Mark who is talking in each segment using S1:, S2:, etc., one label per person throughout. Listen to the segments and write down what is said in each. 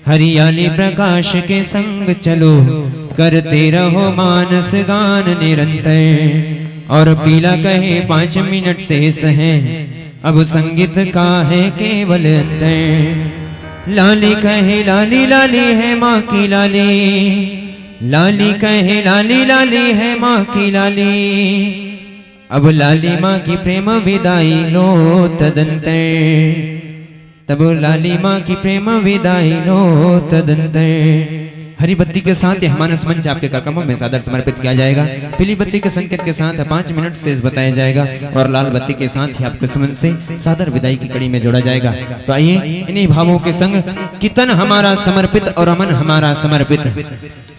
S1: हरियाली प्रकाश के संग चलो, करते रहो मानस गान निरंतर। और पीला कहे 5 मिनट शेष है, अब संगीत का है केवल अंतर। लाली कहे लाली लाली है माँ की लाली, लाली कहे लाली लाली है माँ की लाली। अब लाली माँ की प्रेम विदाई लो तदंतर, तब लाली माँ की प्रेम विदाई लो तदंतर। हरी बत्ती के साथ यह मानस मंच आपके कार्यक्रमों में सादर समर्पित किया जाएगा। पीली बत्ती के संकेत के साथ 5 मिनट शेष बताया जाएगा और लाल बत्ती के साथ ही आपके समन से सादर विदाई की कड़ी में जोड़ा जाएगा। तो आइए इन्हीं भावों के संग कि तन हमारा समर्पित और मन हमारा समर्पित,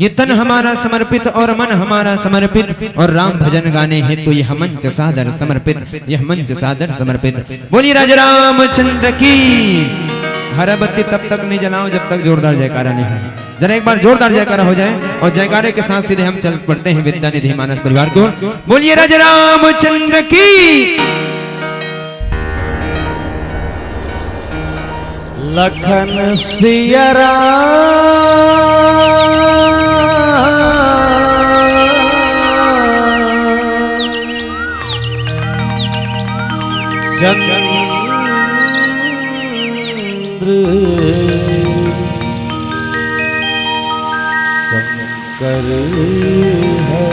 S1: ये तन हमारा समर्पित और मन हमारा समर्पित, और राम भजन गाने हैं तो यह मंच सादर समर्पित, यह मंच सादर समर्पित। बोलिए राजा रामचंद्र की। हरा बत्ती तब तक नहीं जलाओ जब तक जोरदार जयकारा नहीं है। जरा एक बार जोरदार जयकारा हो जाए और जयकारे के साथ सीधे हम चल पड़ते हैं विद्या निधि मानस परिवार को। बोलिए राजा रामचंद्र की।
S2: लखन सिया चंद्र शंकर है।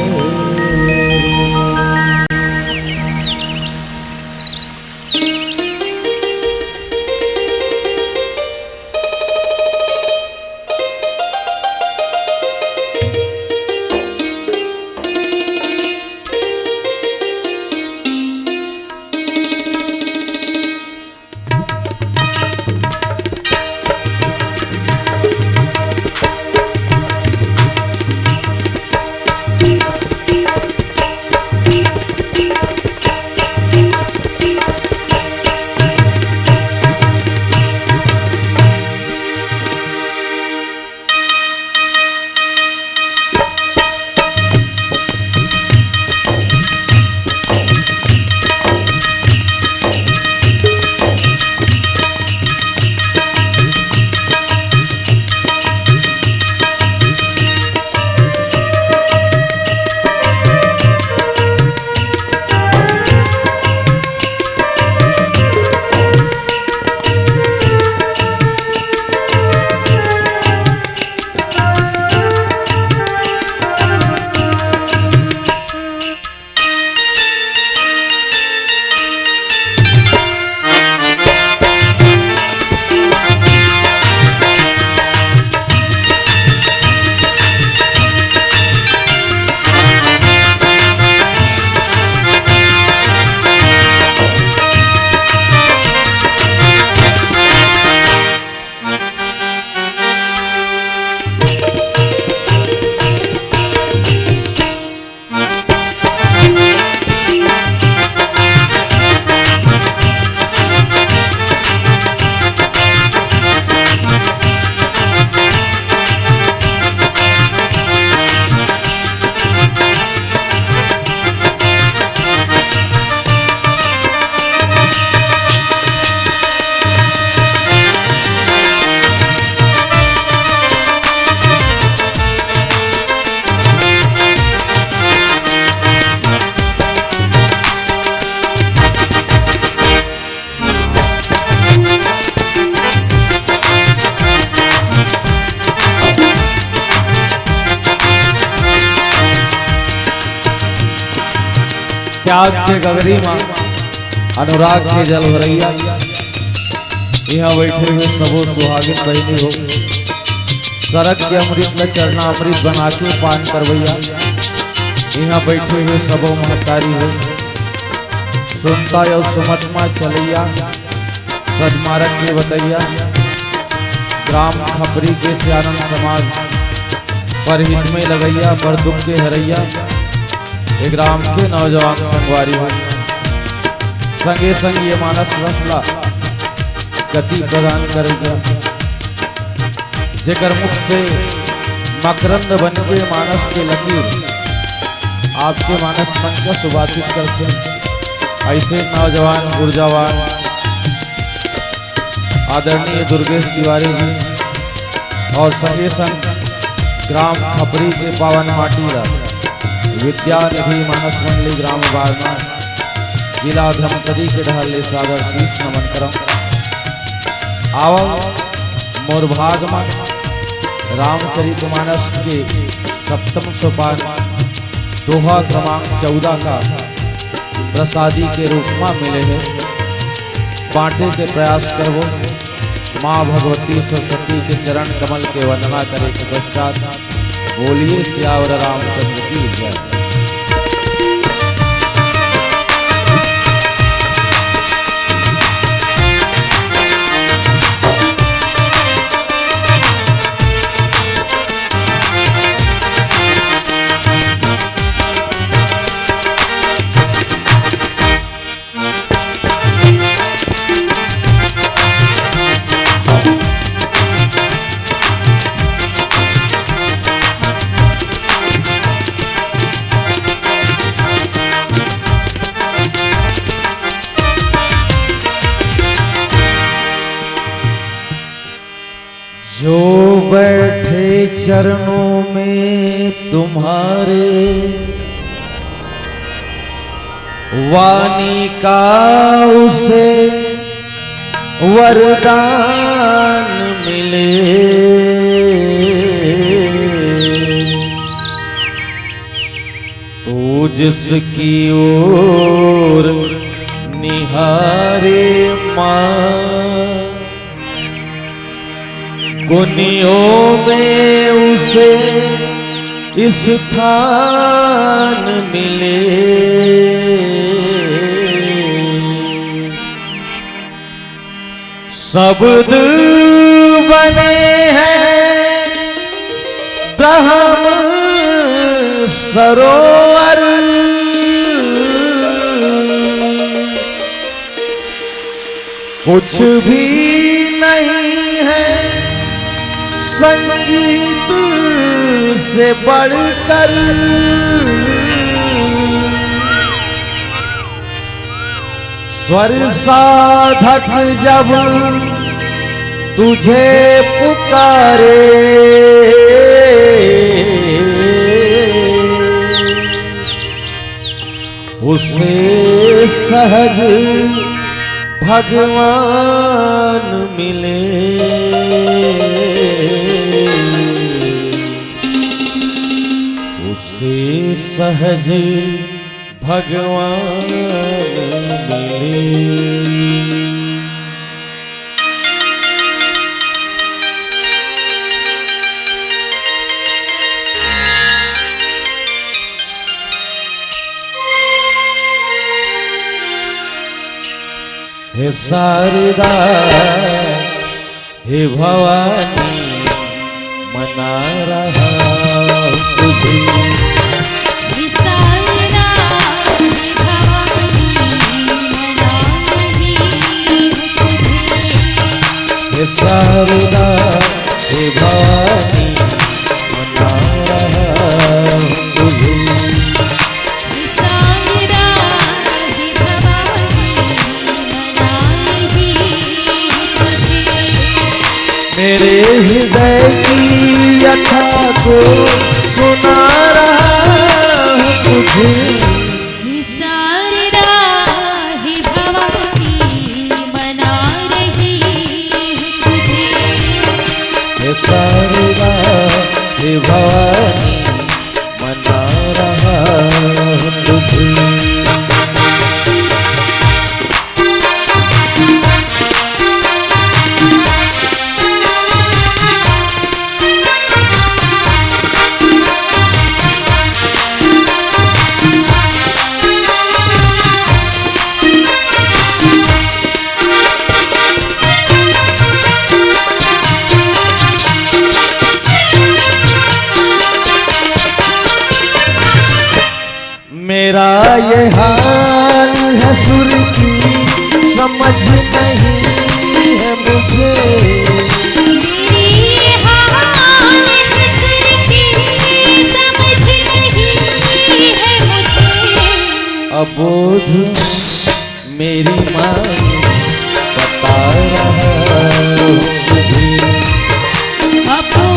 S2: त्याग के गगरी माँ अनुराग के जल भरैया, यहाँ बैठे हुए सबो सुहागिन बहनी हो, सरक के अमृत में चरना अमृत बना के पान करवैया। यहाँ बैठे हुए सबो महतारी हो, सुनता यो सुमतमा चलैया, सदमारक के बतैया। ग्राम खपरी के सियानंद समाज पर हित में लगैया, पर दुख के हरैया। एक ग्राम के नौजवान संगवारी हो, संगे संग ये मानस रसला गति प्रदान करेगा। जेकर मुख से मकरंद बन के मानस के लकीर आपके मानस मन को सुभाषित करते हैं। ऐसे नौजवान ऊर्जावान आदरणीय दुर्गेश तिवारी जी और संगे संग ग्राम खपरी के पावन माटी विद्यानिधि मानस मंडली ग्राम बारना जिला धमतरी के ढाले सादर शीश नमन करम। आवम मोर भाग में रामचरितमानस के सप्तम सोपान दोहा क्रमांक 14 का प्रसादी के रूप में मिले हैं। बांटे के प्रयास करवो माँ भगवती सरस्वती के चरण कमल के वंदना करे के पश्चात बोलिए सियावर रामचंद्र की जय। जो बैठे चरणों में तुम्हारे वाणी का उसे वरदान मिले। तो जिसकी ओर निहारे माँ कुनियों में उसे स्थान मिले। शब्द बने हैं ब्रह्म सरोवर कुछ भी नहीं है संगीत से बढ़कर। स्वर साधक जब तुझे पुकारे उसे सहज भगवान मिले। उसे सहज भगवान मिले। हे शारदा हे भवानी मना रहा तुझे।
S3: हे शारदा हे भवानी मना रही तुझे।
S2: हे शारदा हे भवानी मना रहा तुझे। मेरे हृदय की व्यथा को सुना रहा हूँ तुझे।
S3: हे शारदा हे भवानी मना रही तुझे।
S2: हे शारदा हे भवानी मना रहा हूँ तुझे। मेरा ये हाल है सुर की समझ नहीं है मुझे।
S3: मेरी हाल है सुर की समझ नहीं है मुझे।
S2: अबोध मेरी माँ बता रहा हूँ तुझे।
S3: अबोध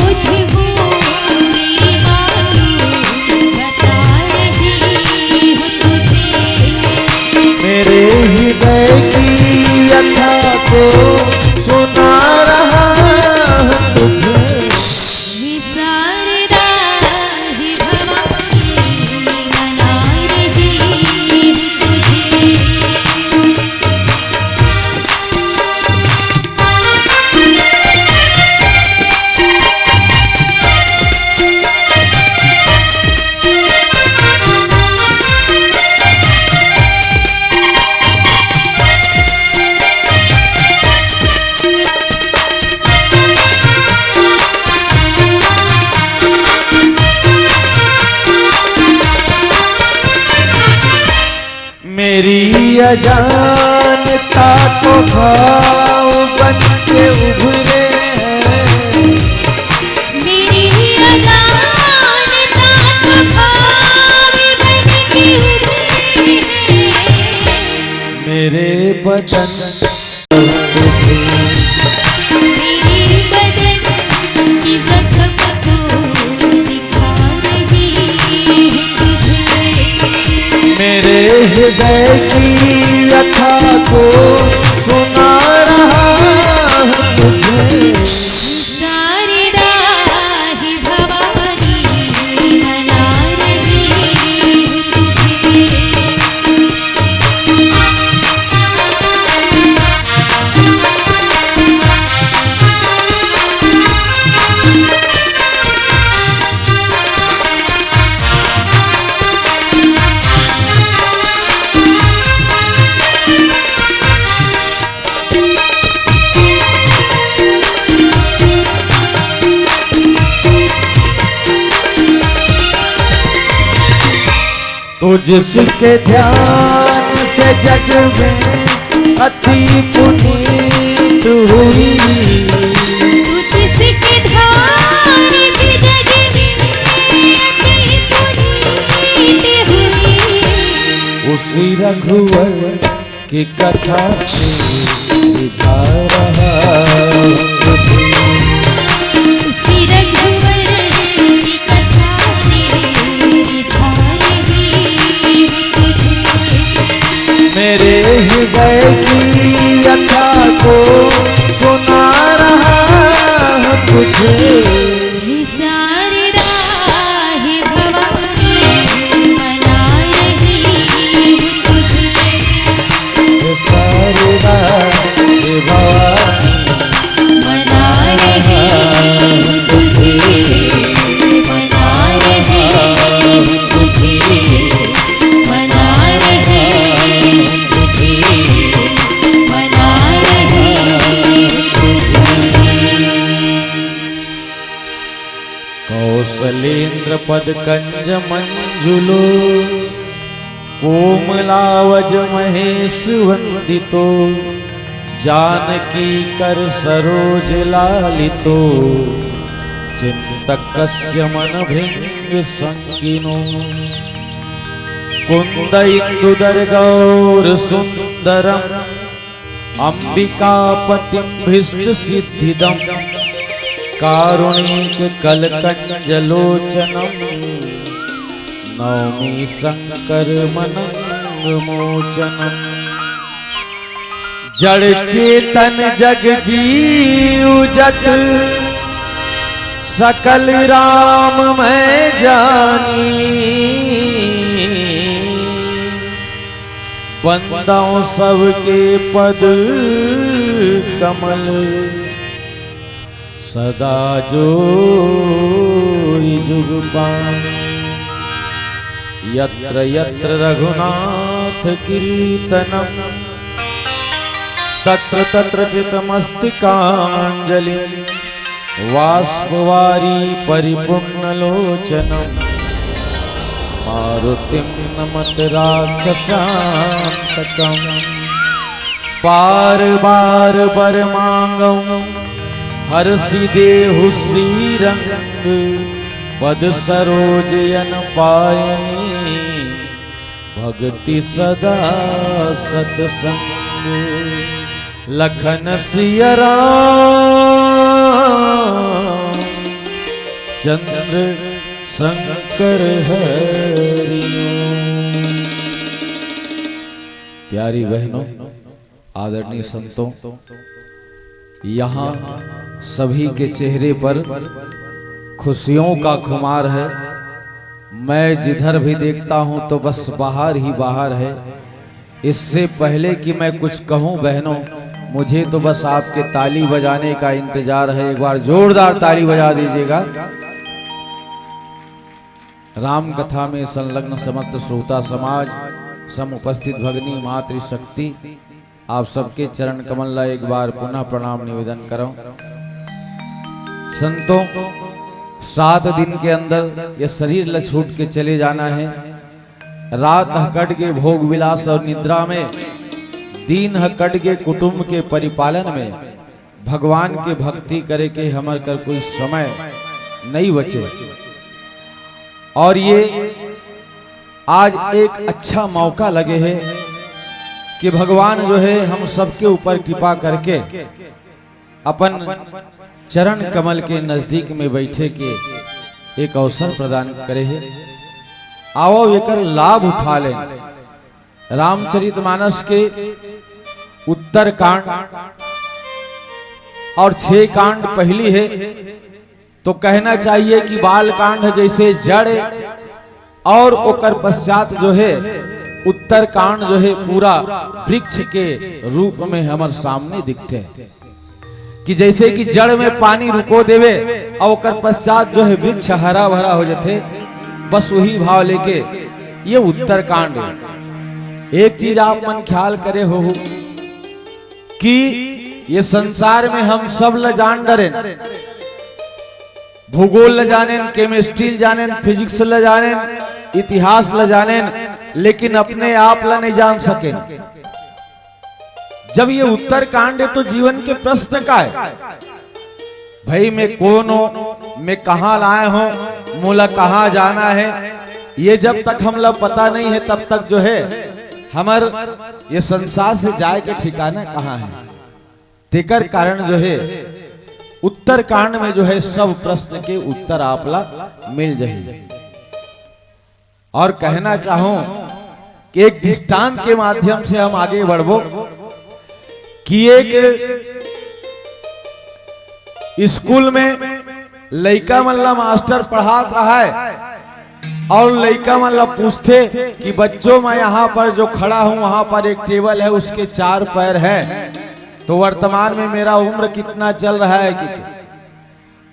S2: अजानता को भाव बन के उभरे हैं।
S3: मेरी अजानता को भाव बन के उभरे हैं।
S2: मेरे बदन
S3: मेरे बदन की जख्म को दिखा रही है तुझे।
S2: मेरे हृदय की व्यथा को सुना रहा हूँ तुझे।
S3: सारी राह भवानी मना रही है तुझे।
S2: तो जिसके ध्यान से जग में अति पुनीत हुई।
S3: जिसके ध्यान से जग में अति पुनीत हुई।
S2: उसी रघुवर की कथा से बुझा रहा हूँ तुझे।
S3: उसी रघुवर की कथा से रिझा रही है तुझे।
S2: मेरे हृदय की व्यथा को सुना रहा हूँ तुझे।
S3: ये सारी राह भवानी मना रही है तुझे।
S2: ये सारी राह भवानी
S3: मना रही है तुझे। मना रही है तुझे। मना रही है तुझे। मना रही है तुझे।
S2: कौसलेन्द्र पद कंज मंजुलो कोमलावज महेश वंदितो जानकी कर सरोज लालितो चिंतकस्य मन भृंग संगिनो कुंद इंदुदर गौर सुंदरम अंबिकापतिं भीष्ट सिद्धिदम कारुणिक कलकंजलोचनम नौमी शंकर मनंग मोचनम। जड़ चेतन जग जीव जग सकल राम मैं जानी। बंदाओं सबके पद कमल सदा जोरी जुग पानी। यत्र यत्र रघुनाथ कीर्तनम तत्र तत्र कृतमस्तिकांजलिं वाष्पवारी परिपूर्णलोचनम् मारुतिं नमत राक्षसान्तकम् पार बार बर मांगं हरसि देहु श्रीरंग पद सरोजयन पायनी भक्ति सदा सतसंग लखन सिया राम चंद्र शंकर हरि। प्यारी बहनों, आदरणीय संतों, यहाँ सभी के चेहरे पर खुशियों का खुमार है। मैं जिधर भी देखता हूँ तो बस बाहर ही बाहर है। इससे पहले कि मैं कुछ कहूँ बहनों, मुझे तो बस आपके ताली बजाने का इंतजार है। एक बार जोरदार ताली बजा दीजिएगा। राम कथा में संलग्न समस्त श्रोता समाज, समुपस्थित भगनी मातृशक्ति, आप सबके चरण कमल ला एक बार पुनः प्रणाम निवेदन करो। संतों, 7 दिन के अंदर ये शरीर ल छूट के चले जाना है। रात हकट के भोग विलास और निद्रा में दीन ह कटगे कुटुंब के परिपालन में भगवान के भक्ति करे के हमर कर कोई समय नहीं बचे। और ये आज एक अच्छा मौका लगे है कि भगवान जो है हम सबके ऊपर कृपा करके अपन चरण कमल के नजदीक में बैठे के एक अवसर प्रदान करे है। आओ एकर लाभ उठा लें। रामचरितमानस के उत्तर कांड और 6 कांड पहली है, तो कहना चाहिए कि बाल कांड जैसे जड़ और ओकर पश्चात जो है उत्तर कांड जो है पूरा वृक्ष के रूप में हमारे सामने दिखते हैं कि जैसे कि जड़ में पानी रुको देवे और ओकर पश्चात जो है वृक्ष हरा भरा हो जाते, बस वही भाव लेके ये उत्तर कांड है। एक चीज आप मन ख्याल करे हो कि ये संसार में हम सब ल जान डरे, भूगोल ल जाने, केमिस्ट्री ल जाने, फिजिक्स ल जाने, इतिहास ल जाने, लेकिन अपने आप ला नहीं जान सके। जब ये उत्तर कांड है तो जीवन के प्रश्न का है, भाई मैं कौन हूं, मैं कहां लाए हूं, मोला कहां जाना है, ये जब तक हम लोग पता नहीं है तब तक जो है हमार ये संसार से जाए के ठिकाना कहां है। तेकर कारण जो है उत्तर कांड में जो है सब प्रश्न के उत्तर आपला मिल जाए। और कहना चाहूं कि एक दृष्टांत के माध्यम से हम आगे बढ़बो कि एक स्कूल में लइका मल्ला मास्टर पढ़ात रहा है और लइका मल्ला पूछते कि बच्चों मैं यहाँ पर जो खड़ा हूँ वहां पर एक टेबल है, उसके 4 पैर है, तो वर्तमान में मेरा उम्र कितना चल रहा है कि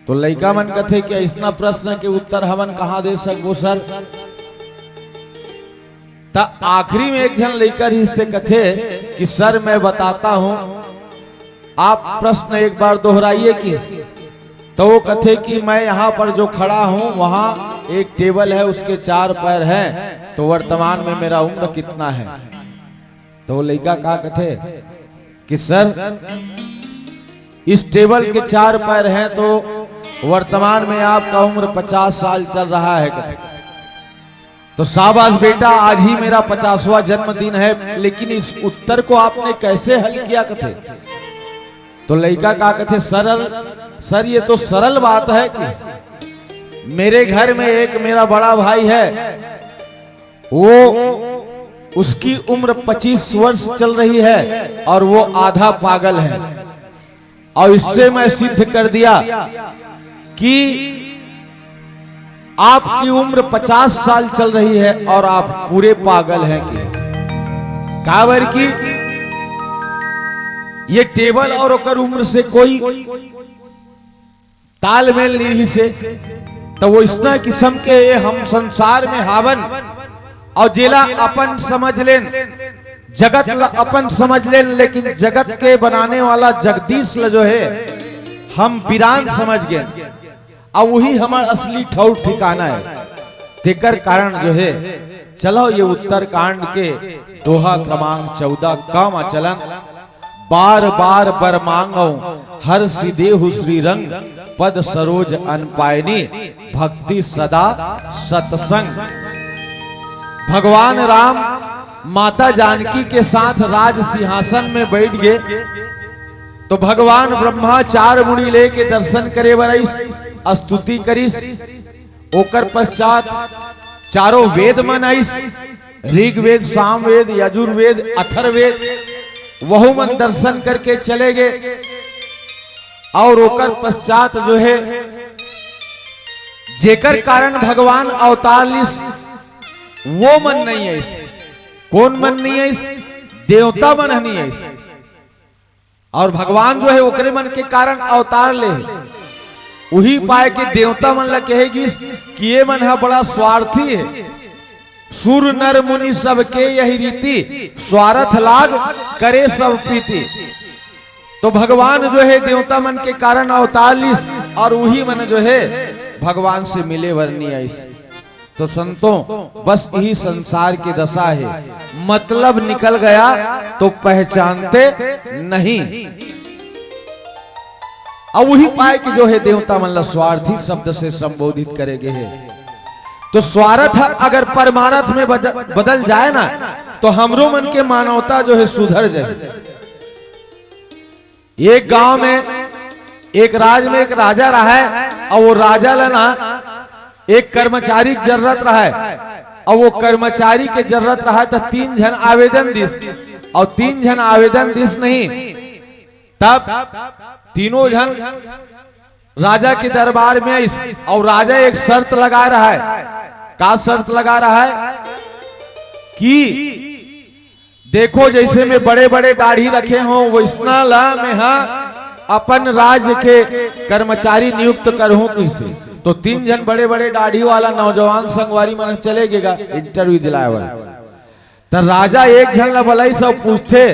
S2: तो लइका मन कथे कि इतना प्रश्न के उत्तर हमन कहाँ दे सकबो सर। ता आखिरी में एक जन लइका रिश्ते कथे कि सर मैं बताता हूं, आप प्रश्न एक बार दोहराइए कि। तो वो कथे कि मैं यहाँ पर जो खड़ा हूं वहां एक टेबल है, उसके 4 पैर हैं, तो वर्तमान में मेरा उम्र कितना है। तो लड़का का कथे कि सर इस टेबल के 4 पैर हैं तो वर्तमान में आपका उम्र 50 साल चल रहा है। कथे तो शाबाश बेटा, आज ही मेरा 50वां जन्मदिन है, लेकिन इस उत्तर को आपने कैसे हल किया। कथे तो लड़का का कथे सर ये तो सरल बात है कि मेरे घर में एक मेरा बड़ा भाई है, वो उसकी उम्र 25 वर्ष चल रही है और वो आधा पागल है, और इससे मैं सिद्ध कर दिया कि आपकी उम्र 50 साल चल रही है और आप पूरे पागल हैं। कि काबर की ये टेबल और ओकर उम्र से कोई तालमेल नहीं से, तो वो इतना किस्म के हम संसार में हावन और जेला अपन समझ लेन, जगत ला अपन समझ लेन, लेकिन जगत के बनाने वाला जगदीश ला जो है हम वीरान समझ गए, और वही हमारा असली ठौर ठिकाना है। तेकर कारण जो है चलो ये उत्तर कांड के दोहा क्रमांक 14 काम आचलन। बार बार बर मांगो हर सिदेहु श्री रंग, पद सरोज अनपायनी भक्ति सदा सत्संग। भगवान राम माता जानकी के साथ राज सिंहासन में बैठ गए, तो भगवान ब्रह्मा 4 मुड़ी लेके दर्शन करे बरइस, स्तुति करिस, ओकर पश्चात चारों वेद मनाइस, ऋग्वेद, सामवेद, यजुर्वेद, अथर्ववेद, वहु मन दर्शन करके चले गए। और ओकर पश्चात जो है जेकर कारण भगवान अवतार लिस वो मन नहीं है। कौन मन नहीं है? देवता मन नहीं है। और भगवान जो है ओकरे मन के कारण अवतार ले, वही पाए के देवता मन ला कहेगी कि ये मन है बड़ा स्वार्थी है। सुर नर मुनि सबके यही रीति, स्वार्थ लाग करे सब प्रीति। तो भगवान जो है देवता मन के कारण अवतार लिस, और वही मन जो है भगवान से मिले वरनी आइस। तो संतों बस यही संसार की दशा है, मतलब निकल गया तो पहचानते नहीं। अब वही पाए कि जो है देवता मतलब स्वार्थी शब्द से संबोधित करेंगे है। तो स्वार्थ अगर परमार्थ में बदल जाए ना तो हमरो मन के मानवता जो है सुधर जाए। एक गांव में एक राज में एक राजा रहा है और वो राजा लेना एक कर्मचारी की जरूरत रहा है और वो कर्मचारी के जरूरत रहा है तो 3 जन आवेदन दिस और 3 जन आवेदन दिस नहीं, तब तीनों जन राजा के दरबार में और राजा एक शर्त लगा रहा है। क्या शर्त लगा रहा है कि देखो जैसे मैं बड़े बड़े दाढ़ी रखे हों वैसना ला मैं अपन राज्य के कर्मचारी नियुक्त करूं किसी। तो 3 जन बड़े बड़े दाढ़ी वाला नौजवान संगवारी मन चले गेगा इंटरव्यू दिलाए वाला। तो राजा एक जन भलाई सब पूछते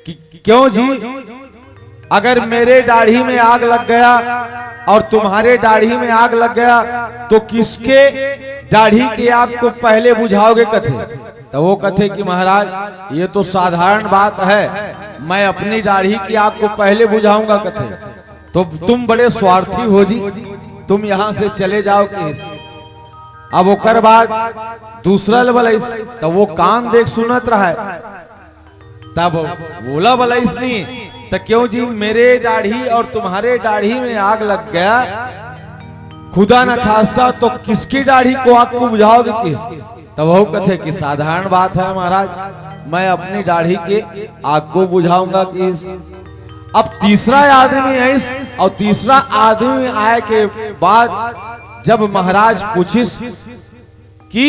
S2: कि क्यों जी, अगर मेरे दाढ़ी में आग लग गया और तुम्हारे दाढ़ी में आग लग गया तो किसके दाढ़ी की आग को पहले बुझाओगे कथे? तो वो कथे कि महाराज ये तो साधारण बात है, मैं अपनी दाढ़ी की आग को पहले बुझाऊंगा कथे। तो तुम बड़े स्वार्थी हो जी, तुम यहां से चले जाओ कि। अब ओकर बाद दूसरा लेवल तो वो कान देख सुनत रहा है, तब बोला बोला इसने तो क्यों जी मेरे दाढ़ी और तुम्हारे दाढ़ी में आग लग गया, खुदा न खास्ता तो किसकी दाढ़ी को आग को बुझाओगे किस? तब वो कथे कि साधारण बात है महाराज, मैं अपनी दाढ़ी के आग को बुझाऊंगा किस। अब तीसरा आदमी है इस और तीसरा आदमी आए के बाद जब महाराज पूछिस कि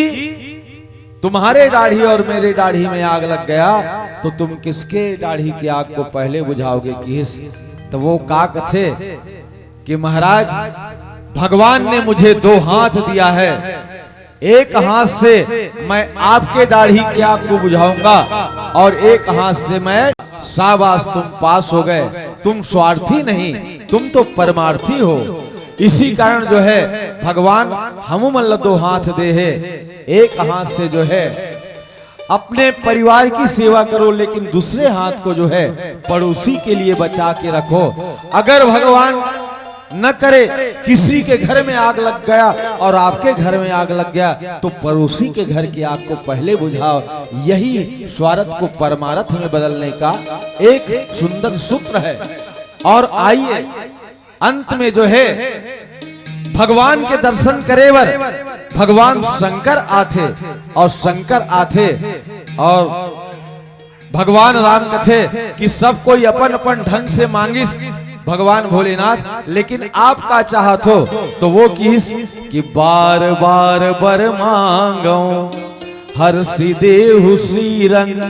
S2: तुम्हारे दाढ़ी और मेरे दाढ़ी में आग लग गया तो तुम किसके दाढ़ी की आग को पहले बुझाओगे किस? तो वो का कथे कि महाराज भगवान ने मुझे 2 हाथ दिया है, एक हाथ से मैं आपके दाढ़ी की आग को बुझाऊंगा और एक हाथ से मैं, शाबाश तुम पास हो गए, तुम स्वार्थी नहीं तुम तो परमार्थी हो। इसी कारण जो है भगवान हम मतलब 2 हाथ दे है, एक हाथ से जो है अपने परिवार की सेवा करो लेकिन दूसरे हाथ को जो है पड़ोसी के लिए बचा के रखो। अगर भगवान न करे किसी के घर में आग लग गया और आपके घर में आग लग गया तो पड़ोसी के घर की आग को पहले बुझाओ। यही स्वार्थ को परमार्थ में बदलने का एक सुंदर सूत्र है। और आइए अंत में जो है भगवान के दर्शन करेवर भगवान शंकर आथे और शंकर आथे और भगवान राम कथे कि सब कोई अपन अपन ढंग से मांगिस भगवान भोलेनाथ, लेकिन आपका चाहत हो तो वो किस कि बार बार बर मांगो हर देहु श्री रंग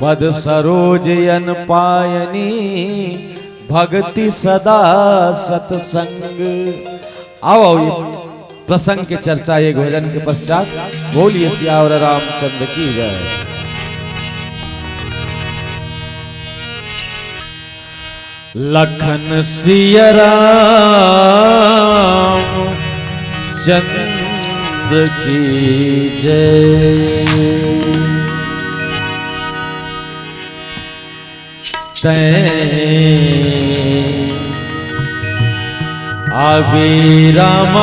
S2: पद सरोजयन पायनी भक्ति सदा सत्संग। आओ प्रसंग के चर्चा एक भजन के पश्चात। बोलिए सियावर रामचंद्र की जय। लखन सिया राम चंद्र की जय। तै आबे राम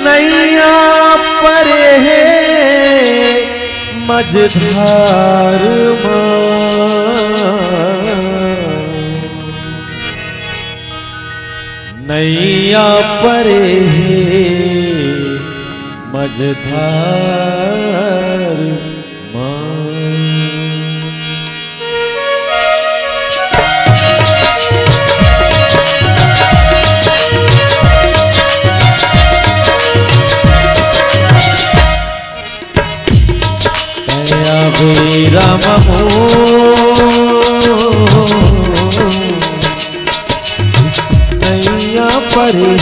S2: नैया परे है मझधार नैया परे है मझधार राम नैया परे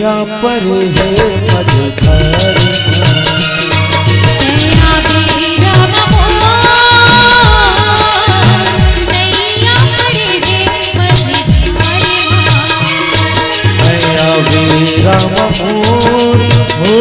S2: नैया परे है मझधार
S3: नैया बेरा मोर नैया परे है मझधार
S2: नैया बेरा मोर हो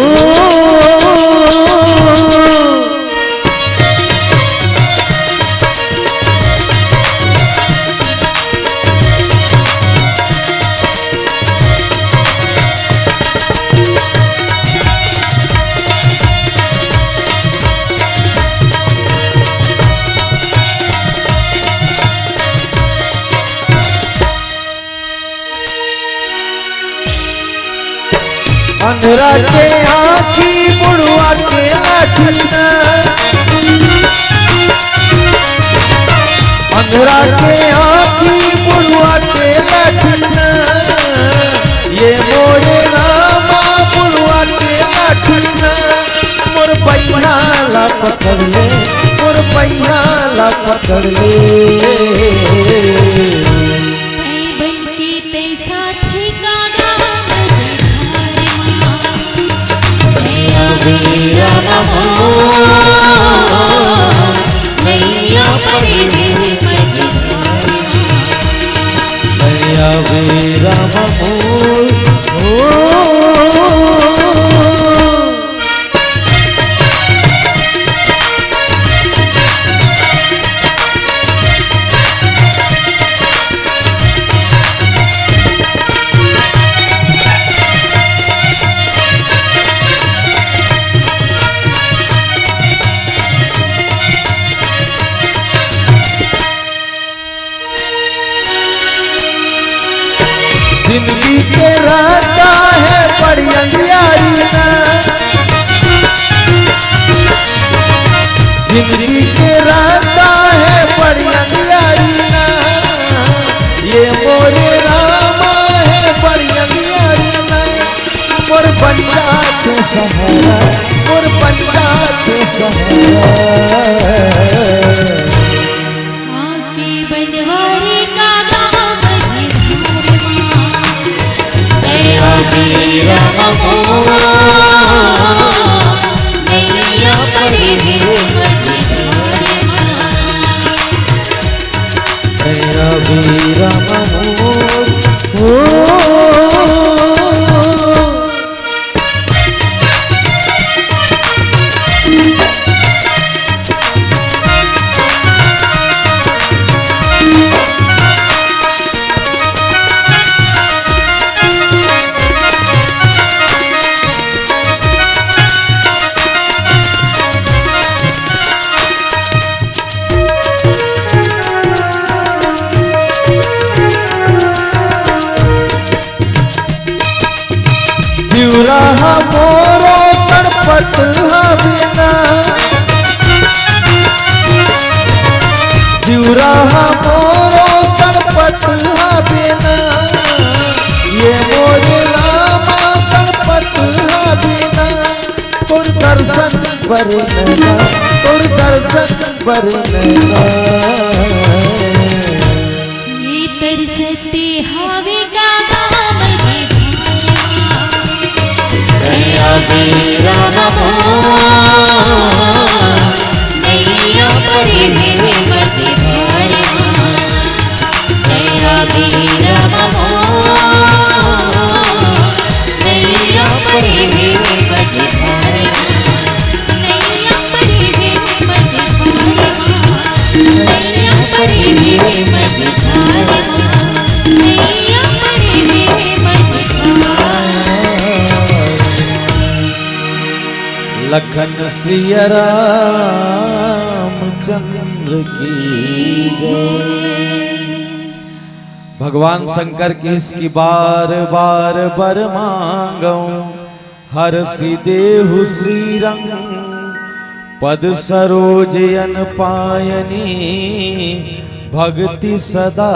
S2: अंधरा के आँखी बुढ़वा के लाठीना अंधरा के आँखी बुढ़वा के लाठीना ये मोरे रामा बुढ़वा के लाठीना मोर पैया ला पकड़ ले मोर पैया ला पकड़ ले
S3: बनती ते साथी का नैया परे है मझधार
S2: नैया बेरा मोर हो जिंदगी के रास्ता है बड़ी अंधियारी ना जिंदगी के रास्ता है बड़ी अंधियारी ना ये मोरे रामा है बड़ी अंधियारी ना मोर पंजा के सहारा मोर पंजा के सहारा
S3: आके बनवारी का नैया बेरा मोर नैया परे है मझधार
S2: नैया बेरा मोर हो रहा मोरो तड़पत बिना जीव रहा मोरो तड़पत बिना ये मोरे रामा तड़पत बिना तुर दर्शन पर नैना तुर दर्शन पर नैना
S3: ये तरसते हावे का नैया बेरा मोर नैया परे है मझधार नैया बेरा मोर नैया परे है मझधार नैया परे है मझधार नैया परे है मझधार नैया परे है मझधार
S2: लखन सिया रामचंद्र की जय। भगवान शंकर की इसकी बार बार बर मांगो हर देहु श्री रंग पद सरोजयन पायनी भक्ति सदा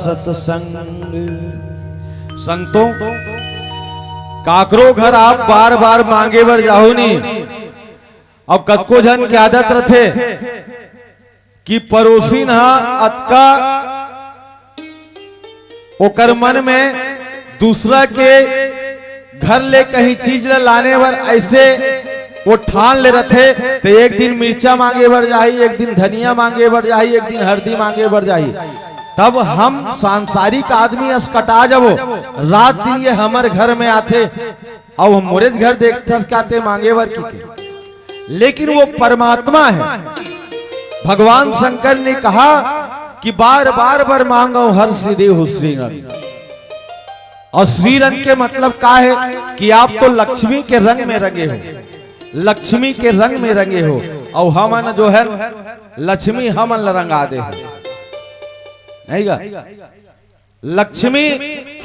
S2: सतसंग। संतों काकरो घर आप बार बार मांगे बर जाओ नी। अब कतको जन की आदत रथे कि पड़ोसी न अतका ओकर मन में दूसरा के घर ले कहीं चीज ले लाने बर ऐसे वो ठान ले रथे, तो एक दिन मिर्चा मांगे बर जाही, एक दिन धनिया मांगे बर जाही, एक दिन हल्दी मांगे बर जाही। तब हम सांसारिक आदमी अस्कटा जबो, रात दिन ये हमारे घर में आते और हम मोरे घर देखते काते मांगे बर की। लेकिन वो परमात्मा है। भगवान शंकर ने कहा कि बार बार बर मांगो हर सिद्धि हो श्री रंग। और श्री रंग के मतलब क्या है कि आप तो लक्ष्मी के रंग में रंगे हो, लक्ष्मी के रंग में रंगे हो। और हमन जो है लक्ष्मी हमन रंगा दे नहीं गा। लक्ष्मी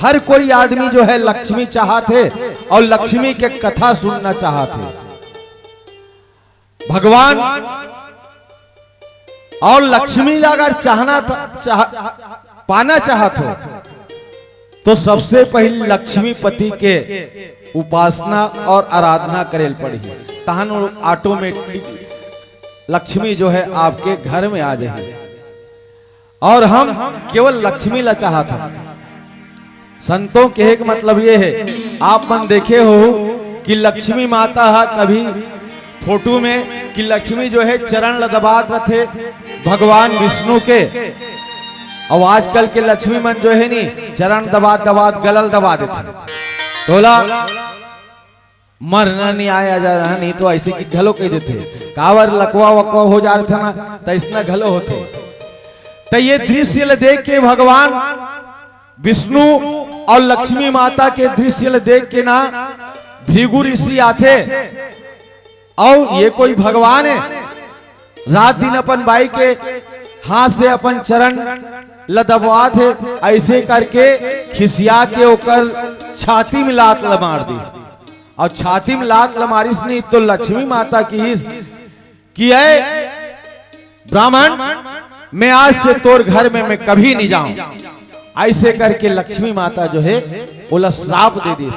S2: हर कोई आदमी जो है लक्ष्मी चाहते और लक्ष्मी के कथा सुनना चाहते। भगवान और लक्ष्मी अगर पाना चाहत हो तो सबसे पहले लक्ष्मीपति के उपासना और आराधना करेल पड़ी, तहन ऑटोमेटिक लक्ष्मी जो है आपके घर में आ जाए। और हम केवल लक्ष्मी ला चाहते हैं। संतों के एक मतलब ये है, आप मन देखे हो कि लक्ष्मी माता है कभी फोटो में कि लक्ष्मी जो है चरण लदबात रथे भगवान विष्णु के। और आजकल के लक्ष्मी मन जो है नी चरण दबात दबात गलल दबा देते, तोला मरना नहीं आया जा रहा, नहीं तो ऐसे की घलो कह देते कावर लकवा वकवा हो जा रहा था ना, तो इसना घलो होते। तो ये दृश्य देख के भगवान विष्णु और लक्ष्मी माता के दृश्य देख के ना भृगु ऋषि आते। और ये कोई भगवान है, रात दिन अपन बाई के हाथ से अपन चरण लदबवा थे, ऐसे करके खिसिया के ओकर छाती में लात मार दी। और छाती में लात मारिस नहीं तो लक्ष्मी माता की कि है ब्राह्मण मैं आज से तोर घर में मैं कभी नहीं जाऊं। ऐसे करके लक्ष्मी माता जो है बोला श्राप दे दी।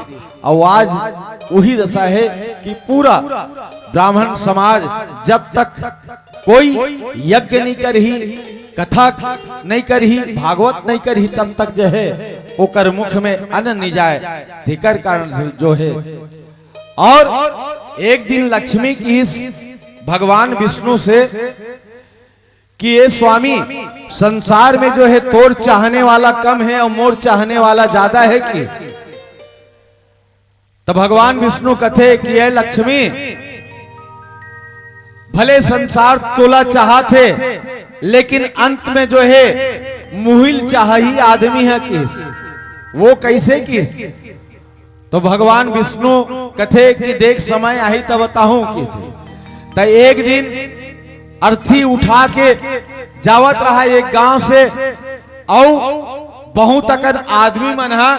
S2: और आज वही दशा है कि पूरा ब्राह्मण समाज जब तक कोई यज्ञ नहीं करही, कथा नहीं करही, भागवत नहीं करही, तब तक जो है ओकर मुख में अन्न नहीं जाए। तेकर कारण जो है। और एक दिन लक्ष्मी की भगवान विष्णु से कि ये स्वामी संसार में जो है तोर चाहने वाला कम है और मोर चाहने वाला ज्यादा है कि। तो भगवान विष्णु कथे कि ये लक्ष्मी भले संसार तोला चाहते लेकिन अंत में जो है मुहिल चाही आदमी है किस, वो कैसे किस। तो भगवान विष्णु कथे कि देख समय आई तब बताऊं किस। तो एक दिन अर्थी उठा के जावत रहा एक गांव से, और बहुत अकन आदमी मन है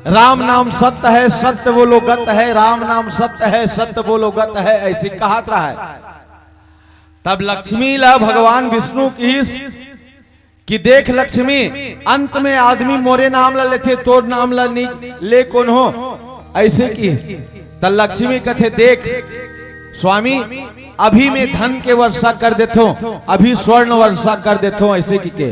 S2: राम नाम सत्य है, सत्य बोलो गत है, राम नाम सत्य है, सत्य बोलो गत है, ऐसे कहत रहा है। तब लक्ष्मी ला भगवान विष्णु की कि देख लक्ष्मी अंत में आदमी मोरे नाम ला लेते तोर नाम ला नहीं ले कौन हो, ऐसे की। तब लक्ष्मी कथे देख स्वामी अभी मैं धन के वर्षा कर देता हूं, अभी स्वर्ण वर्षा कर देता हूं, ऐसे की के।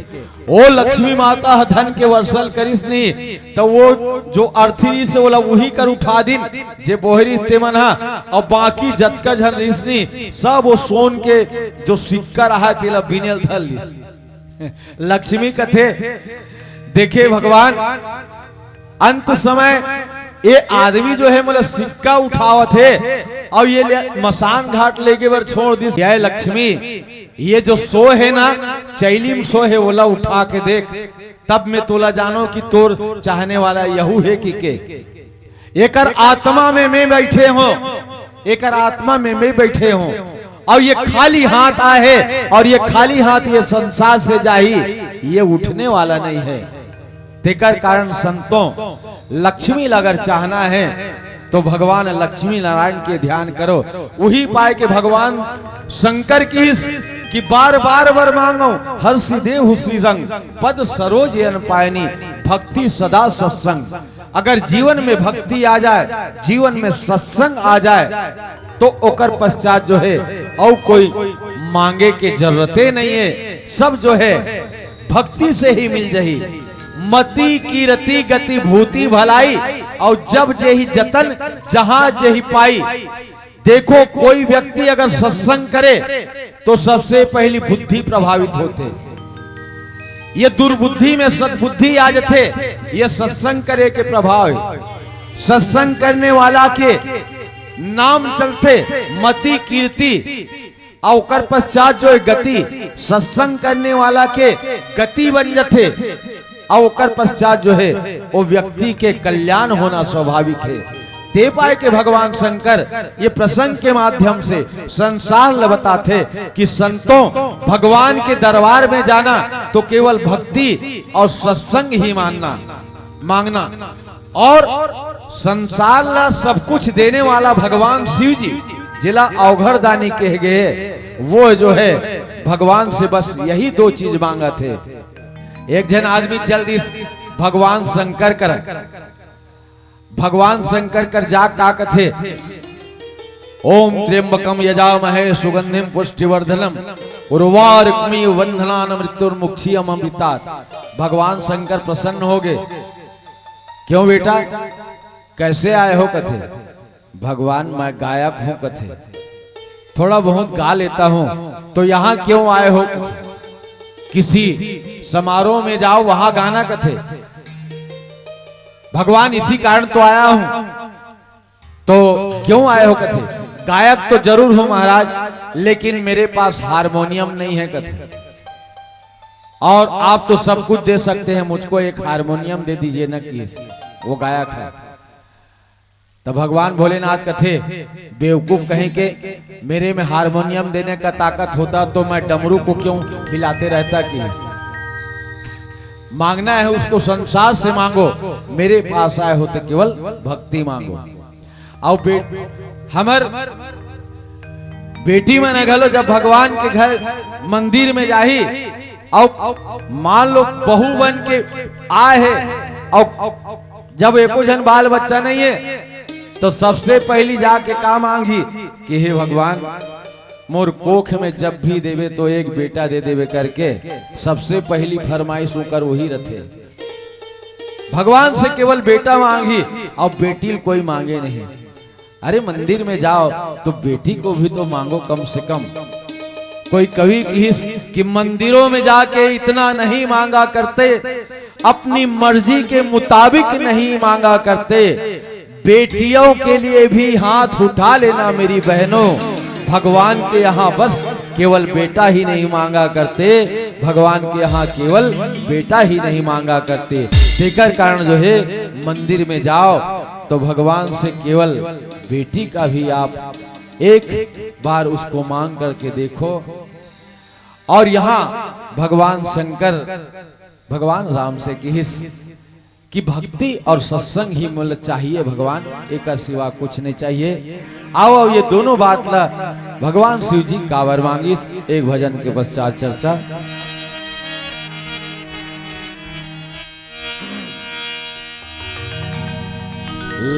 S2: ओ लक्ष्मी माता धन के वर्षल करिस नहीं तो वो जो अर्थी से बोला वही कर उठा दिन जे बोहरी ते मन हा। और बाकी जतका झन रिस नहीं सब वो सोन के जो सिक्का रहा तेला बिनेल धर लिस। लक्ष्मी कथे देखे भगवान अंत समय ये आदमी जो है मतलब सिक्का उठावत है और ये मसान घाट लेके बर छोड़ दी। यह लक्ष्मी ये जो सो है ना चैलीम सो है बोला उठा के देख, तब मैं तोला जानो कि तोर चाहने वाला यहू है कि के। एकर आत्मा में मैं बैठे हूं, एकर आत्मा में मैं बैठे हूं और ये खाली हाथ आए और ये खाली हाथ ये संसार से जाही, ये उठने वाला नहीं है। तेकर कारण संतों लक्ष्मी अगर चाहना है तो भगवान लक्ष्मी नारायण के ध्यान करो। वही पाए के भगवान शंकर की बार बार वर मांगो हर सिदेहु श्री रंग पद सरोज अन पायनी भक्ति सदा सत्संग। अगर जीवन में भक्ति आ जाए, जीवन में सत्संग आ जाए तो ओकर पश्चात जो है और कोई मांगे के जरूरते नहीं है, सब जो है भक्ति से ही मिल जाही। मति कीरति गति भूति भलाई और जब जेही जतन जहां जेही पाई। देखो कोई व्यक्ति अगर सत्संग करे तो सबसे पहली बुद्धि प्रभावित होते। ये दुर्बुद्धि में सद्बुद्धि आ जाते, ये सत्संग करे के प्रभाव है। सत्संग करने वाला के नाम चलते, मति कीर्ति और पश्चात जो है गति। सत्संग करने वाला के गति बन जाते और पश्चात जो है वो व्यक्ति के कल्याण होना स्वाभाविक है। दे पाए के भगवान शंकर ये प्रसंग के माध्यम से संसार बताते कि संतों भगवान के दरबार में जाना तो केवल भक्ति और सत्संग ही मांगना और संसार ला सब कुछ देने वाला भगवान शिव जी जिला अवघड़ दानी कह गए, वो जो है भगवान से बस यही दो चीज मांगा थे। एक जन आदमी जल्दी भगवान शंकर कर जा का कथे, ओम त्र्यंबकम यजामहे सुगंधिम पुष्टिवर्धनम उर्वारुकमी वंदनान मृत्युर्मुक्षीयम अमृतात्। भगवान शंकर प्रसन्न हो गए। क्यों बेटा कैसे आए हो कथे? भगवान मैं गायक हूं कथे, थोड़ा बहुत गा लेता हूं, तो यहां क्यों आए हो? किसी समारोह में जाओ वहां गाना कथे। भगवान इसी कारण तो आया हूं, तो क्यों आए हो कथे? गायक तो जरूर हूं महाराज, लेकिन मेरे पास हारमोनियम नहीं है कथे। और आप तो सब कुछ दे सकते हैं, मुझको एक हारमोनियम दे दीजिए न कि वो गायक है। तो भगवान भोलेनाथ कथे बेवकूफ कहीं के, मेरे में हारमोनियम देने का ताकत होता तो मैं डमरू को क्यों हिलाते रहता कि मांगना है उसको संसार से मांगो, मेरे पास आए होते केवल भक्ति मांगो। और हमर बेटी में न गलो जब भगवान के घर मंदिर में जाही और मान लो बहू बन के आए है और जब एको जन बाल बच्चा नहीं है तो सबसे पहली जाके का मांगी कि हे भगवान मोर कोख में जब भी देवे तो एक बेटा दे देवे करके सबसे पहली फरमाइश होकर वही रथे। भगवान से केवल बेटा मांगी और बेटी कोई मांगे नहीं। अरे मंदिर में जाओ तो बेटी को भी तो मांगो कम से कम। कोई कवि कि मंदिरों में जाके इतना नहीं मांगा करते, अपनी मर्जी के मुताबिक नहीं मांगा करते। बेटियों के लिए भी हाथ उठा लेना मेरी बहनों, भगवान के यहाँ बस केवल बेटा ही नहीं मांगा करते, भगवान के यहाँ केवल बेटा ही नहीं मांगा करते। तेकर कारण जो है मंदिर में जाओ तो भगवान से केवल बेटी का भी आप एक बार उसको मांग करके देखो। और यहाँ भगवान शंकर भगवान राम से कि भक्ति और सत्संग ही मूल चाहिए भगवान, एक सिवा कुछ नहीं चाहिए। आओ ये दोनों बात ला भगवान शिव जी कावर मांगिस। एक भजन के पश्चात चर्चा।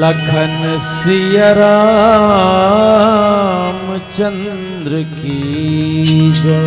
S2: लखन सिया राम चंद्र की जय।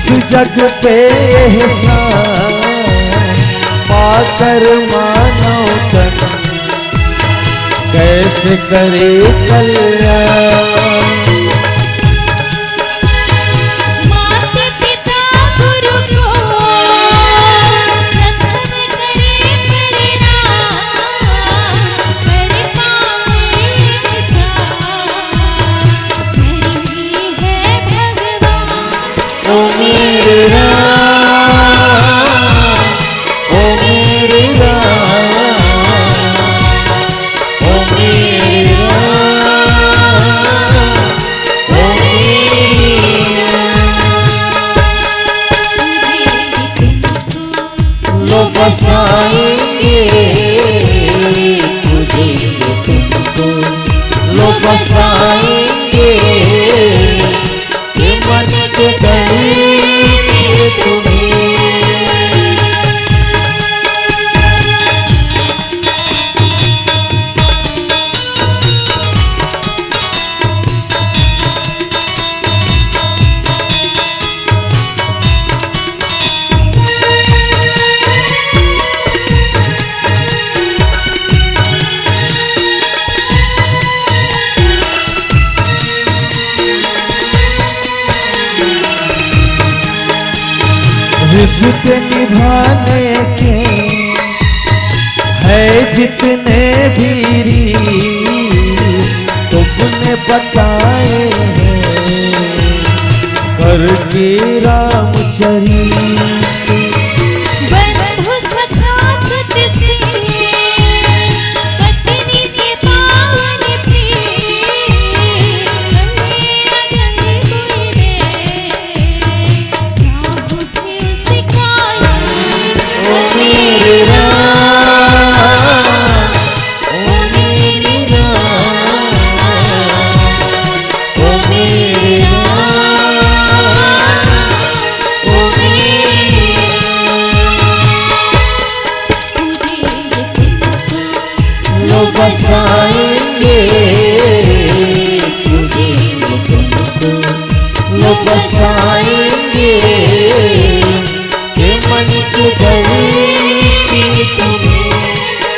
S2: इस जग पे एहसान पाकर मानव तन कैसे करे कल्याण।
S3: माता पिता गुरु को प्रथम करे प्रणाम, कर पावे इंसान नहीं है भगवान।
S2: ओ मेरे राम, ओ मेरे राम, ओ मेरे राम, ओ मेरे राम। लो बसाएंगे तुझे तुमको, लो बसाएंगे ये मन के करीब तुम्हें। रिश्ते निभाने के है जितने भी रीत तुमने बताए हैं करके रामचरित।
S3: बंधु सखा सत से पत्नी के पावन प्रेम, अगर कोई ना उठे उसका
S2: ओ मेरे राम, ओ मेरे राम, ओ मेरे राम, ओ लो बसाएंगे तुझे तुमको, लो बसाएंगे ये मन के करीब तुम्हें।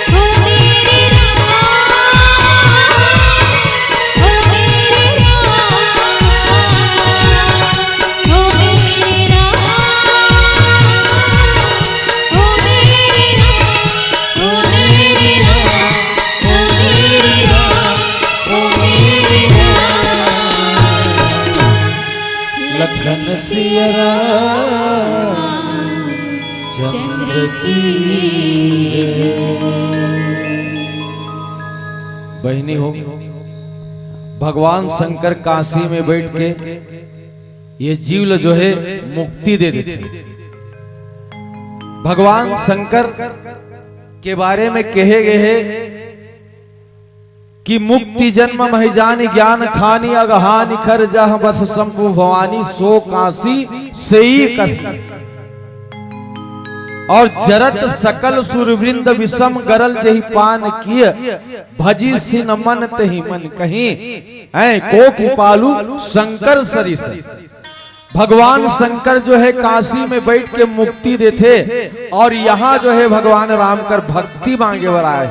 S3: ओ मेरे राम, ओ मेरे राम, ओ मेरे राम, ओ मेरे राम, ओ मेरे राम, ओ मेरे राम।
S2: लखन सिया राम चंद्र की बहनी हो। भगवान शंकर काशी में बैठ के ये जीव जो है मुक्ति दे देते। भगवान शंकर के बारे में कहे गए हैं कि मुक्ति जन्म महि जानि ज्ञान खानी अगहानि खर जह बस शंभु भवानी सो काशी से ही कसी। और जरत सकल सुरवृंद विषम गरल जही पान किय भजी सिन मन तही मन कहीं ऐ को कृपालु शंकर सरिस। भगवान शंकर जो है काशी में बैठ के मुक्ति देते और यहाँ जो है भगवान राम कर भक्ति मांगे वर आए।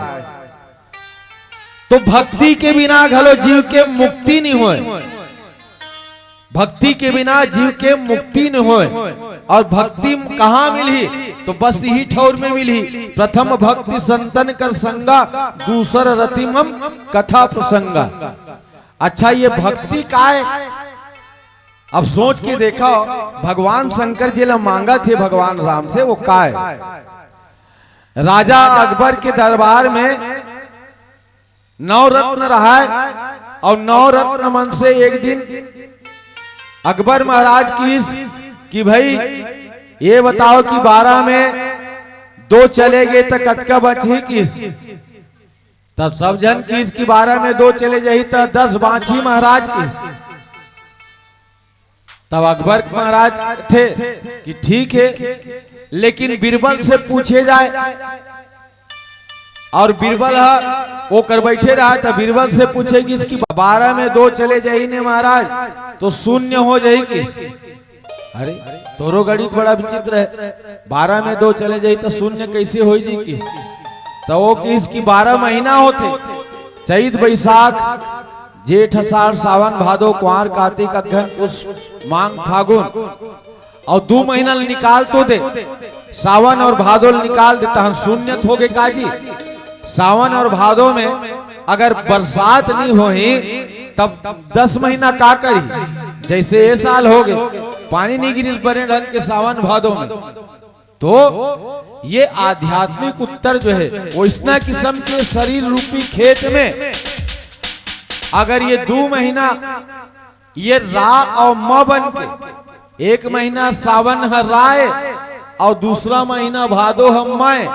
S2: तो भक्ति के बिना घलो जीव के मुक्ति नहीं होए, भक्ति के बिना जीव के मुक्ति नहीं होए। और भक्ति कहाँ मिली? तो बस यही ठौर में मिली। प्रथम भक्ति संतन कर संगा, दूसर रतिमम कथा प्रसंगा। अच्छा ये भक्ति का है? अब सोच के देखा, भगवान शंकर जी ने मांगा थे भगवान राम से, वो का है? राजा अकबर के दरबार में 9 रत्न रहा है और 9 रत्न मन से एक दिन अकबर महाराज की भाई ये बताओ कि 12 में 2 चले गए तो कटका बची किस? तब सब जन किस की 12 में 2 चले जाई तो 10 बांची महाराज की। तब अकबर महाराज थे कि ठीक है, लेकिन बीरबल से पूछे जाए। और बीरबल वो कर बैठे रहा तो बीरबल से पूछे कि इसकी 12 में 2 चले जाई ने महाराज तो शून्य हो जाएगी। अरे तोरो गणित बड़ा विचित्र है, 12 में 2 चले जाई तो शून्य कैसे हो जी किस, तो वो किस की 12 महीना होते, चैत बैसाख जेठ अषाढ़ सावन भादो कुंवर कार्तिक अगहन पुष माघ फागुन, और 2 महीना निकाल तो दे, सावन और भादो निकाल देता हम शून्य हो गए काजी। सावन और भादो में अगर बरसात नहीं हो तब 10 महीना का करी, जैसे ये साल हो गए पानी नहीं गिरी बने ढंग के सावन भादो में। तो ये आध्यात्मिक उत्तर जो है वो इतना किस्म के शरीर रूपी खेत में अगर ये 2 महीना ये रा और म बन के, 1 महीना सावन है राय और दूसरा महीना भादो हम माए,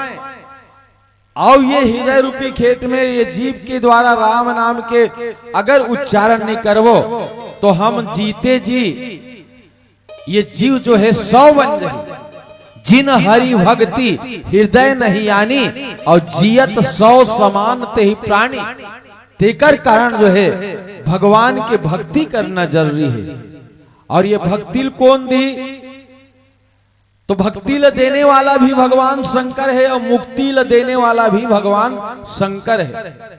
S2: और ये हृदय रूपी खेत में ये जीव के द्वारा राम नाम के अगर उच्चारण नहीं करवो तो हम जीते जी ये जीव जो है 100 बन जाए, जिन हरि भक्ति हृदय नहीं आनी और जियत 100 समान ते ही प्राणी। तेकर कारण जो है भगवान के भक्ति करना जरूरी है। और ये भक्ति कौन दी, तो भक्ति ल देने वाला भी भगवान शंकर है और मुक्ति ल देने वाला भी भगवान शंकर है।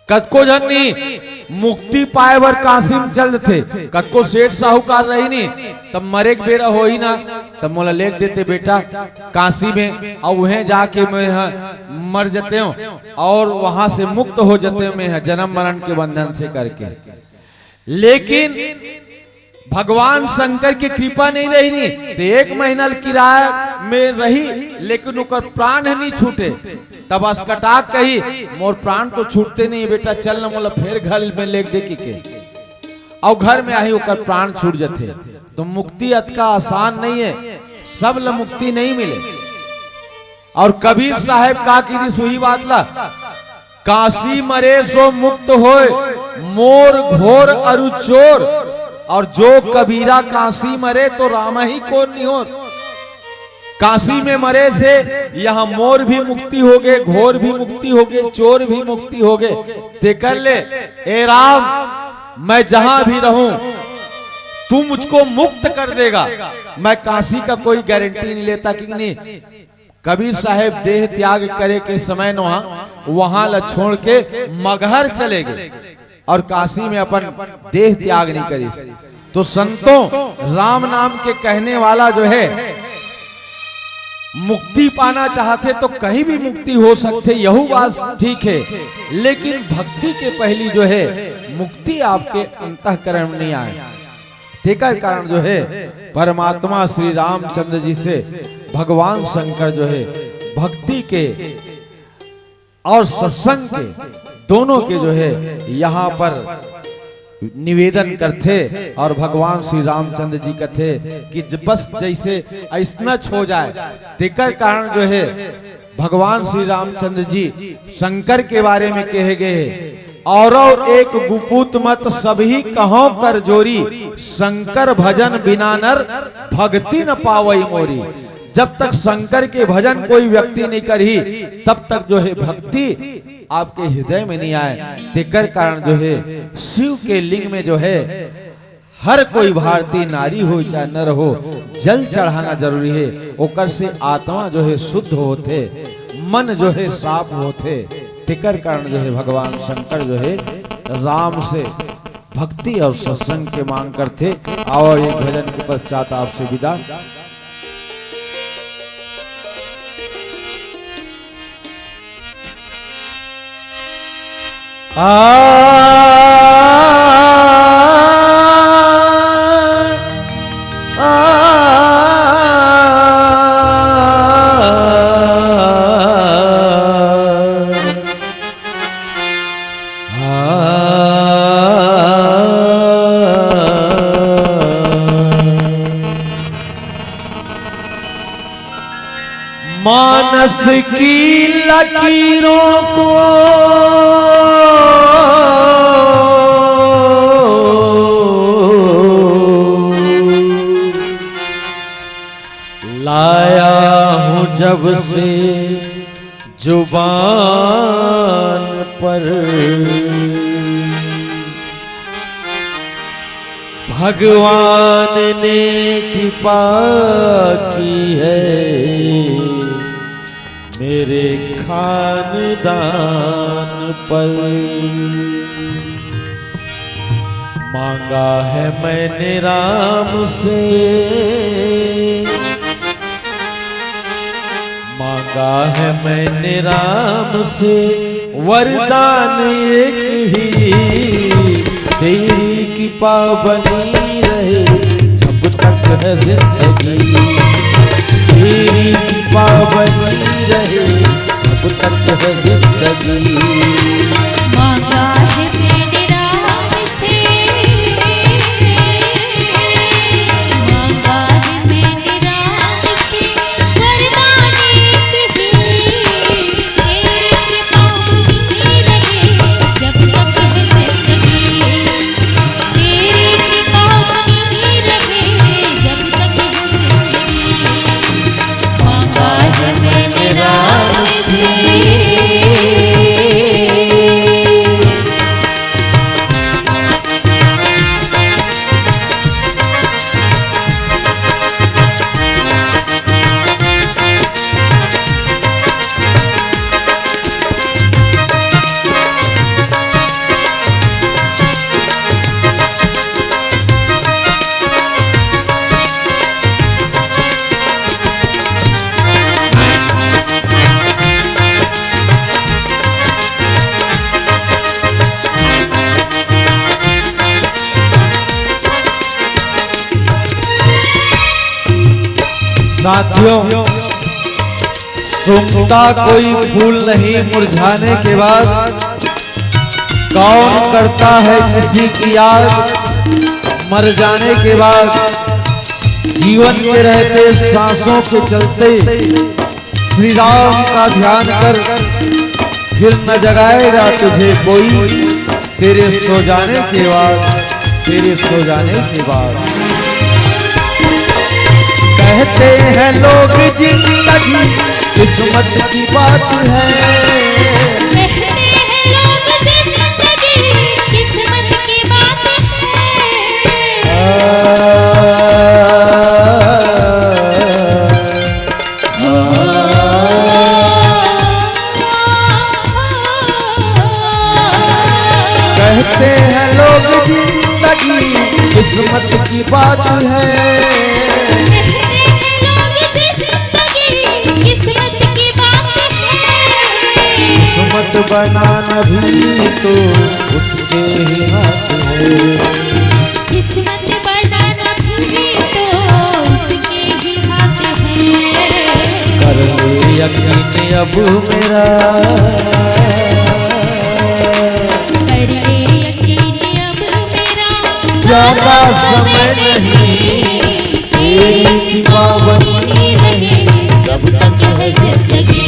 S2: कतको जनी मुक्ति पाए बर काशी में चल थे, कतको सेठ साहूकार रही नहीं तब मरे के बेरा हो ही ना, तब मोला लेख देते बेटा काशी में और वहीं जाके मैं मर जाते हूँ और वहां से मुक्त हो जाते हूँ मैं जन्म मरण के बंधन से करके। लेकिन भगवान शंकर की कृपा नहीं रही नहीं तो 1 महीना किराया में रही, लेकिन उनका प्राण नहीं छूटे। तब अस्कटा कही मोर प्राण तो छूटते नहीं बेटा, चल न मोला फिर घर में ले दे के, और घर में आई उनका प्राण छूट जाते। तो मुक्ति अतका आसान नहीं है, सब ल मुक्ति नहीं मिले। और कबीर साहब का की सुही बात ला, काशी मरे सो मुक्त होए मोर घोर अरु चोर, और जो कबीरा काशी मरे तो राम ही को नहीं हो। काशी में मरे से यहाँ मोर भी मुक्ति हो गए, घोर भी मुक्ति हो गए, चोर भी मुक्ति हो गए। ते कर ले ए राम, मैं जहां भी रहूं तू मुझको मुक्त कर देगा। मैं काशी का कोई गारंटी नहीं लेता कि नहीं। कबीर साहब देह त्याग करे के समय वहां ला छोड़ के मगहर चले गए और काशी में अपन देह त्याग नहीं करी। तो संतों राम नाम के कहने वाला जो है मुक्ति पाना चाहते तो कहीं भी मुक्ति हो सकते, यही बात ठीक है, लेकिन भक्ति के पहली जो है मुक्ति आपके अंतःकरण में नहीं आए। तेकर कारण जो है परमात्मा श्री रामचंद्र जी से भगवान शंकर जो है भक्ति के और सत्संग के दोनों के जो है यहाँ पर निवेदन करते, और भगवान श्री रामचंद्र जी कहते कि बस जैसे ऐसा हो जाए। तेकर कारण जो है भगवान श्री रामचंद्र जी शंकर के बारे में कहे गए, और एक गुपूत मत सभी कहो कर जोरी, शंकर भजन बिना नर भक्ति न पावई मोरी। जब तक शंकर के भजन कोई व्यक्ति नहीं करी तब तक जो है भक्ति आपके हृदय में नहीं आए। तेकर कारण जो है शिव के लिंग में जो है हर कोई भारतीय नारी हो चाहे नर हो जल चढ़ाना जरूरी है। ओकर से आत्मा जो है शुद्ध होते, मन जो है साफ होते। तेकर कारण जो है भगवान शंकर जो है राम से भक्ति और सत्संग के मांग करते। आओ एक भजन के पश्चात आपसे विदा। मानस की लकीरों को लाया हूँ जब से जुबान पर, भगवान ने कृपा की है मेरे खानदान पर, मांगा है मैंने राम से, मांगा है मैंने राम से वरदान एक ही, तेरी कृपा बनी रहे जब तक है जिंदगी, तेरी कृपा बनी रहे जब तक है जिंदगी।
S3: मांगा है मैंने राम से, मांगा है मैंने राम से वरदान एक ही, तेरी कृपा बनी रहे जब तक है जिंदगी, तेरी कृपा बनी रहे जब तक है जिंदगी। मांगा है मैंने राम से।
S2: साथियों, सुनता कोई फूल नहीं मुरझाने के बाद, कौन करता है किसी की याद मर जाने के बाद। जीवन के रहते सांसों के चलते श्री राम का ध्यान कर, फिर न जगाएगा तुझे कोई तेरे सो जाने के बाद, तेरे सो जाने के बाद। कहते हैं लोग जिंदगी किस्मत की बात है,
S3: कहते हैं लोग जिंदगी किस्मत की बात
S2: कहते हैं लोग जिंदगी किस्मत की बात है, किस्मत बनाना भी तो उसके ही हाथ है,
S3: किस्मत बनाना भी तो उसके ही हाथ है।
S2: कर ले यकीन अब मेरा,
S3: कर ले यकीन अब मेरा,
S2: ज्यादा समय नहीं तेरी कृपा बनी रहे जब तक है जिंदगी,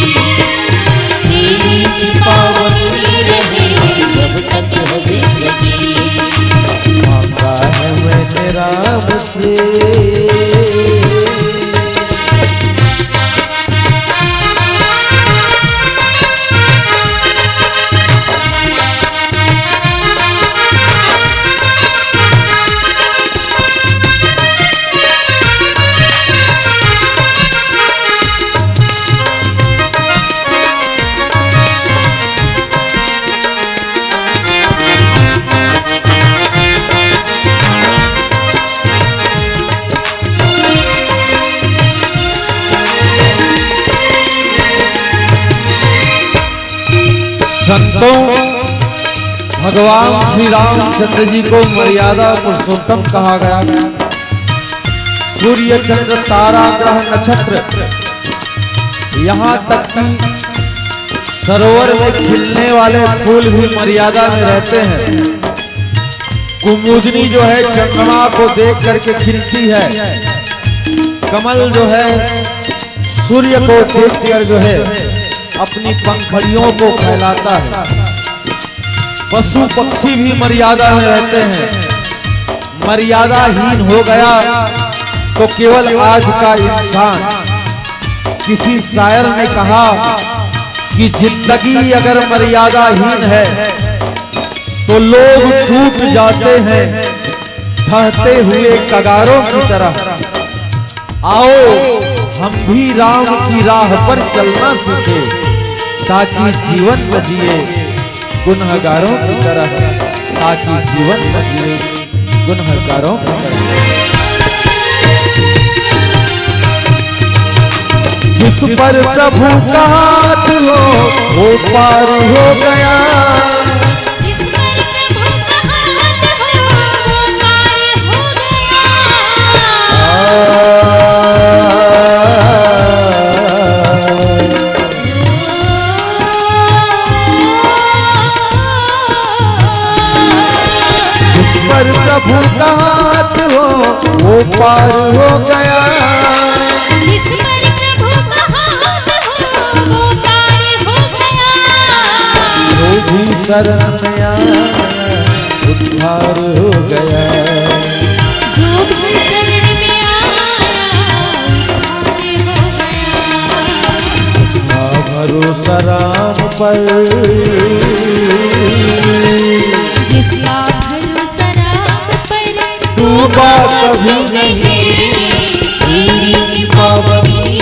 S3: तेरी कृपा बनी रहे जब तक है जिंदगी।
S2: मांगा है मैंने राम से। संतों, भगवान श्री रामचंद्र जी को मर्यादा पुरुषोत्तम कहा गया। सूर्य चंद्र तारा ग्रह नक्षत्र, यहाँ तक कि सरोवर में खिलने वाले फूल भी मर्यादा में रहते हैं। कुमुदनी जो है चंद्रमा को देख करके खिलती है, कमल जो है सूर्य को देख कर जो है अपनी पंखड़ियों को फैलाता है। पशु पक्षी भी मर्यादा में रहते हैं। मर्यादाहीन हो गया तो केवल आज का इंसान। किसी शायर ने कहा कि जिंदगी अगर मर्यादाहीन है तो लोग टूट जाते हैं, ढहते हुए कगारों की तरह आओ हम भी राम की राह पर चलना सीखे, ताकि जीवन न जिए गुनहगारों की तरह, ताकि जीवन न जिए गुनहगारों की तरह। जिस पर प्रभु का हाथ हो वो पार हो गया,
S3: जिस पर प्रभु का हाथ हो वो पार हो
S2: जिस पर प्रभु का हाथ हो वो पार हो गया,
S3: जिस पर प्रभु का हाथ हो वो पार हो गया।
S2: जो भी शरण में आया उद्धार हो गया,
S3: जो भी शरण में आया उद्धार हो गया।
S2: उसका भरोसा राम पर,
S3: जिसका भरोसा राम पर
S2: डूबा कभी नहीं
S3: तेरी पावनी